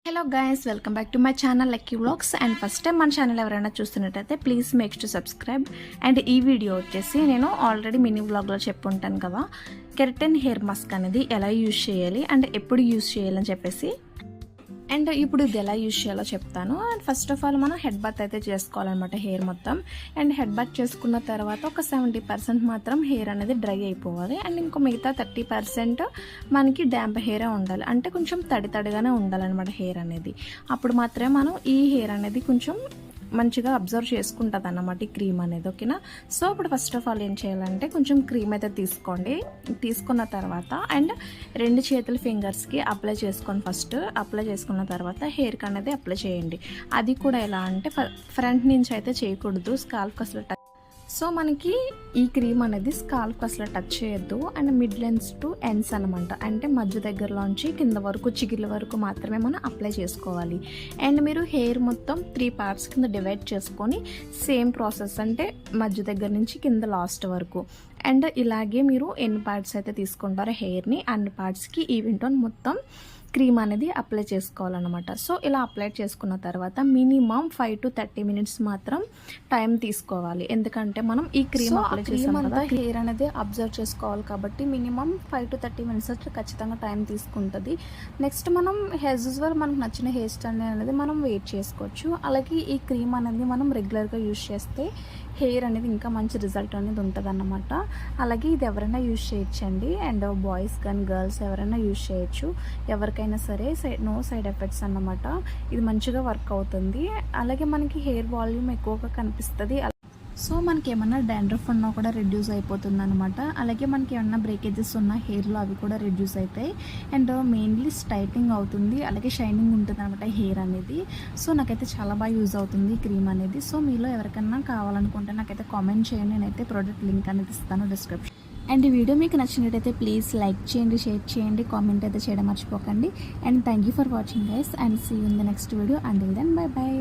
Hello guys, welcome back to my channel lucky vlogs. And first time మన channel ఎవరైనా చూస్తున్నట్టయితే please make to subscribe. And ఈ video వచ్చేసి నేను already mini వ్లాగ్లో చెప్పుంటాను కదా, కెరటిన్ హెయిర్ మాస్క్ అనేది ఎలా యూజ్ చేయాలి అండ్ ఎప్పుడు యూజ్ చేయాలని చెప్పేసి. అండ్ ఇప్పుడు ఇది ఎలా యూజ్ చేయాలో చెప్తాను. అండ్ ఫస్ట్ ఆఫ్ ఆల్ మనం హెడ్ బాత్ అయితే చేసుకోవాలన్నమాట హెయిర్ మొత్తం. అండ్ హెడ్ బాత్ చేసుకున్న తర్వాత ఒక 70% మాత్రం హెయిర్ అనేది డ్రై అయిపోవాలి. అండ్ ఇంకో మిగతా 30% మనకి డ్యాంప్ హెయిరే ఉండాలి, అంటే కొంచెం తడిగానే ఉండాలన్నమాట హెయిర్ అనేది. అప్పుడు మాత్రమే మనం ఈ హెయిర్ అనేది కొంచెం మంచిగా అబ్జర్వ్ చేసుకుంటుంది అన్నమాట ఈ క్రీమ్ అనేది. ఓకేనా? సో ఇప్పుడు ఫస్ట్ ఆఫ్ ఆల్ ఏం చేయాలంటే కొంచెం క్రీమ్ అయితే తీసుకోండి. తీసుకున్న తర్వాత అండ్ 2 చేతుల ఫింగర్స్కి అప్లై చేసుకొని ఫస్ట్ అప్లై చేసుకున్న తర్వాత హెయిర్కి అనేది అప్లై చేయండి. అది కూడా ఎలా అంటే ఫ్రంట్ నుంచి అయితే చేయకూడదు, స్కాల్ఫ్కి అసలు టచ్. సో మనకి ఈ క్రీమ్ అనేది స్కాల్ఫ్కి అసలు టచ్ చేయొద్దు. And mid lens to ends అనమాట, అంటే మధ్య దగ్గరలోంచి కింద వరకు చిగిర్ల వరకు మాత్రమే మనం అప్లై చేసుకోవాలి. అండ్ మీరు హెయిర్ మొత్తం 3 పార్ట్స్ కింద డివైడ్ చేసుకొని సేమ్ ప్రాసెస్, అంటే మధ్య దగ్గర నుంచి కింద లాస్ట్ వరకు. అండ్ ఇలాగే మీరు ఎన్ని పార్ట్స్ అయితే తీసుకుంటారో హెయిర్ని అన్ని పార్ట్స్కి ఈవెన్ టోన్ మొత్తం క్రీమ్ అనేది అప్లై చేసుకోవాలన్నమాట. సో ఇలా అప్లై చేసుకున్న తర్వాత మినిమం 5 to 30 minutes మాత్రం టైం తీసుకోవాలి. ఎందుకంటే మనం ఈ క్రీమ్ అప్లై చేసాం కదా, హెయిర్ అనేది అబ్జర్వ్ చేసుకోవాలి కాబట్టి మినిమం 5 to 30 minutes ఖచ్చితంగా టైం తీసుకుంటుంది. నెక్స్ట్ మనం యాజ్ యూజువల్ మనకు నచ్చిన హెయిర్ స్టైల్ అనేది మనం వెయిట్ చేసుకోవచ్చు. అలాగే ఈ క్రీమ్ అనేది మనం రెగ్యులర్గా యూజ్ చేస్తే హెయిర్ అనేది ఇంకా మంచి రిజల్ట్ అనేది ఉంటుంది అన్నమాట. అలాగే ఇది ఎవరైనా యూజ్ చేయొచ్చండి. అండ్ బాయ్స్ కానీ గర్ల్స్ ఎవరైనా యూజ్ చేయొచ్చు, ఎవరికైనా సరే నో సైడ్ ఎఫెక్ట్స్ అన్నమాట. ఇది మంచిగా వర్క్ అవుతుంది. అలాగే మనకి హెయిర్ వాల్యూమ్ ఎక్కువగా కనిపిస్తుంది. సో మనకి ఏమన్నా డాండ్రఫ్ ఉన్నా కూడా రెడ్యూస్ అయిపోతుంది అనమాట. అలాగే మనకి ఏమన్నా బ్రేకేజెస్ ఉన్న హెయిర్లో అవి కూడా రెడ్యూస్ అవుతాయి. అండ్ మెయిన్లీ స్ట్రైట్నింగ్ అవుతుంది, అలాగే షైనింగ్ ఉంటుంది అనమాట హెయిర్ అనేది. సో నాకైతే చాలా బాగా యూజ్ అవుతుంది ఈ క్రీమ్ అనేది. సో మీలో ఎవరికైనా కావాలనుకుంటే నాకైతే కామెంట్ చేయండి, నేనైతే ప్రోడక్ట్ లింక్ అనేది ఇస్తాను డిస్క్రిప్షన్. అండ్ ఈ వీడియో మీకు నచ్చినట్టయితే ప్లీజ్ లైక్ చేయండి, షేర్ చేయండి, కామెంట్ అయితే చేయడం మర్చిపోకండి. And thank you for watching guys, and see you in the next video. Until then bye by.